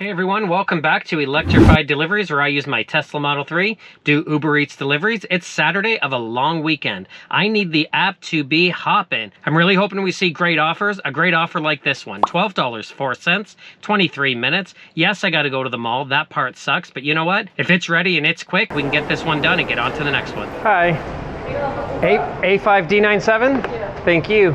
Hey everyone, welcome back to Electrified Deliveries, where I use my Tesla Model 3, do Uber Eats deliveries. It's Saturday of a long weekend. I need the app to be hopping. I'm really hoping we see great offers. A great offer like this one, $12.04, 23 minutes. Yes, I gotta go to the mall. That part sucks, but you know what? If it's ready and it's quick, we can get this one done and get on to the next one. Hi. A5D97? Yeah. Thank you.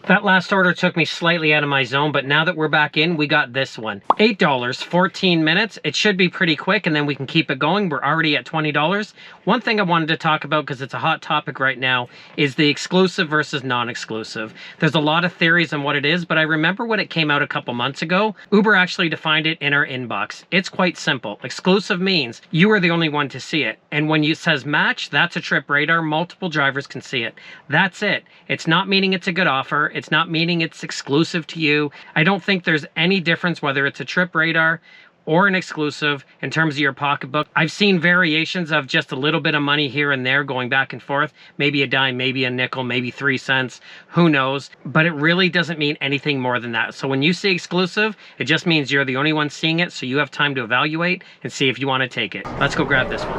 That last order took me slightly out of my zone, but now that we're back in, we got this one. $8, 14 minutes. It should be pretty quick, and then we can keep it going. We're already at $20. One thing I wanted to talk about, because it's a hot topic right now, is the exclusive versus non-exclusive. There's a lot of theories on what it is, but I remember when it came out a couple months ago, Uber actually defined it in our inbox. It's quite simple. Exclusive means you are the only one to see it. And when it says match, that's a trip radar. Multiple drivers can see it. That's it. It's not meaning it's a good offer. It's not meaning it's exclusive to you. I don't think there's any difference whether it's a trip radar or an exclusive in terms of your pocketbook. I've seen variations of just a little bit of money here and there going back and forth, maybe a dime, maybe a nickel, maybe 3 cents, who knows, but it really doesn't mean anything more than that. So when you say exclusive, it just means you're the only one seeing it, so you have time to evaluate and see if you want to take it. Let's go grab this one.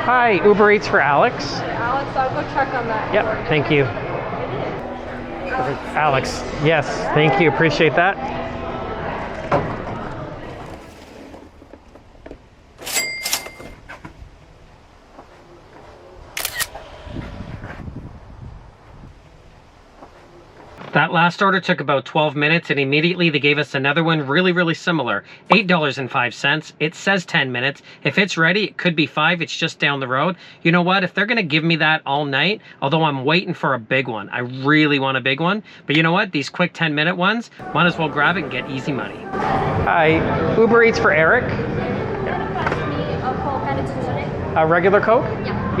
Hi, Uber Eats for Alex. Alex, I'll go check on that. Yep, thank you. Alex, yes, thank you, appreciate that. That last order took about 12 minutes, and immediately they gave us another one really similar. $8.05. It says 10 minutes. If it's ready, it could be 5. It's just down the road. You know what? If they're going to give me that all night, although I'm waiting for a big one, I really want a big one. But you know what? These quick 10-minute ones, might as well grab it and get easy money. Hi, Uber Eats for Eric. A regular Coke? Yeah.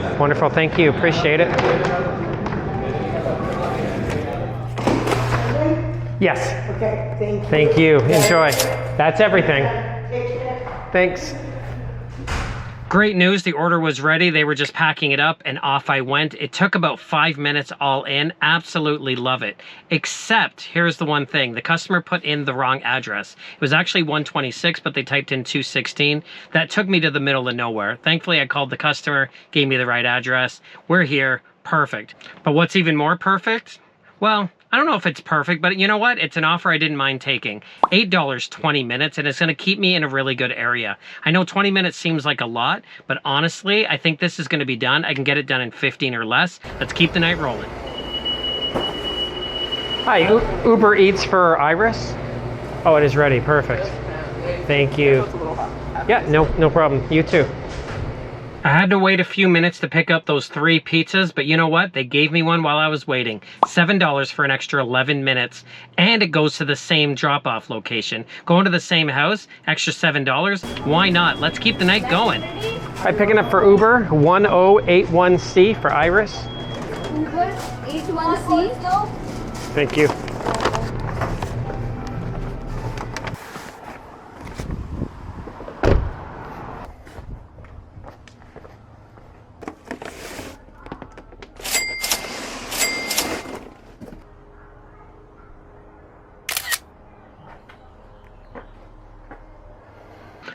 Yep. Wonderful, thank you. Appreciate it. Yes. Okay, thank you. Thank you. Enjoy. That's everything. Thanks. Great news. The order was ready. They were just packing it up and off I went. It took about 5 minutes all in. Absolutely love it. Except, here's the one thing. The customer put in the wrong address. It was actually 126, but they typed in 216. That took me to the middle of nowhere. Thankfully, I called the customer, gave me the right address. We're here. Perfect. But what's even more perfect? Well, I don't know if it's perfect, but you know what? It's an offer I didn't mind taking. $8, 20 minutes, and it's going to keep me in a really good area. I know 20 minutes seems like a lot, but honestly, I think this is going to be done. I can get it done in 15 or less. Let's keep the night rolling. Hi, Uber Eats for Iris? Oh, it is ready. Perfect. Thank you. Yeah, no problem. You too. I had to wait a few minutes to pick up those 3 pizzas, but you know what? They gave me one while I was waiting. $7 for an extra 11 minutes, and it goes to the same drop-off location. Going to the same house, extra $7. Why not? Let's keep the night going. Hi, picking up for Uber, 1081C for Iris. Uber 81C. Thank you.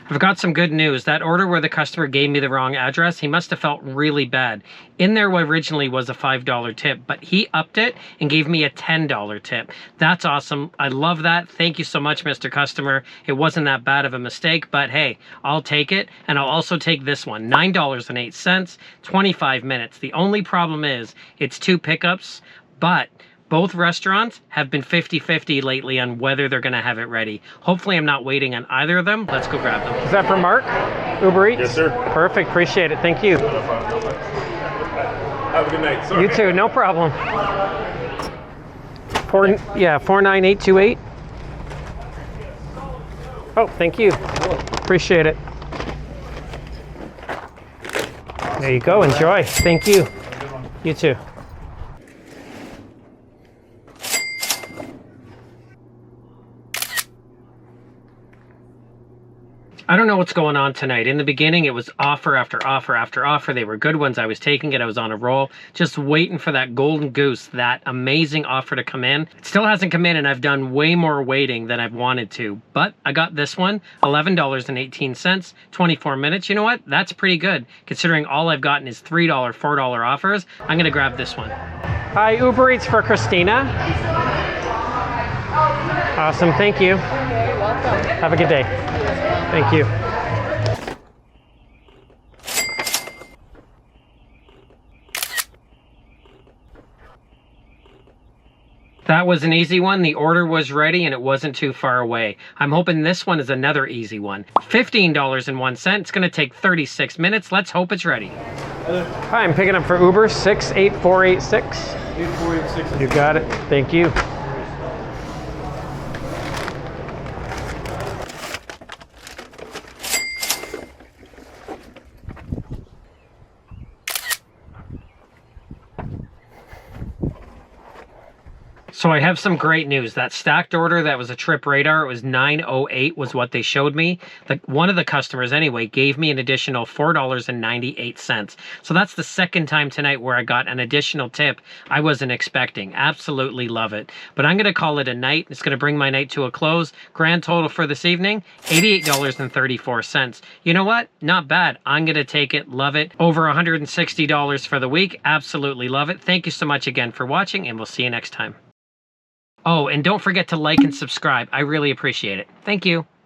I've got some good news. That order where the customer gave me the wrong address, he must have felt really bad. In there originally was a $5 tip, but he upped it and gave me a $10 tip. That's awesome. I love that. Thank you so much, Mr. Customer. It wasn't that bad of a mistake, but hey, I'll take it. And I'll also take this one, $9.08, 25 minutes. The only problem is it's 2 pickups, but both restaurants have been 50-50 lately on whether they're going to have it ready. Hopefully I'm not waiting on either of them. Let's go grab them. Is that for Mark? Uber Eats? Yes, sir. Perfect. Appreciate it. Thank you. Have a good night. Sorry. You too. No problem. 49828. Oh, thank you. Appreciate it. There you go. Enjoy. Thank you. You too. I don't know what's going on tonight. In the beginning, it was offer after offer after offer. They were good ones. I was taking it. I was on a roll, just waiting for that golden goose, that amazing offer to come in. It still hasn't come in, and I've done way more waiting than I've wanted to. But I got this one, $11.18, 24 minutes. You know what? That's pretty good, considering all I've gotten is $3, $4 offers. I'm going to grab this one. Hi, Uber Eats for Christina. Awesome. Thank you. You're welcome. Have a good day. Thank you. That was an easy one. The order was ready and it wasn't too far away. I'm hoping this one is another easy one. $15.01. It's going to take 36 minutes. Let's hope it's ready. Hi, I'm picking up for Uber 68486. 8486. You got it. Thank you. So I have some great news. That stacked order that was a trip radar, it was 908 was what they showed me. One of the customers anyway gave me an additional $4.98. So that's the second time tonight where I got an additional tip I wasn't expecting. Absolutely love it. But I'm going to call it a night. It's going to bring my night to a close. Grand total for this evening, $88.34. You know what? Not bad. I'm going to take it. Love it. Over $160 for the week. Absolutely love it. Thank you so much again for watching, and we'll see you next time. Oh, and don't forget to like and subscribe. I really appreciate it. Thank you.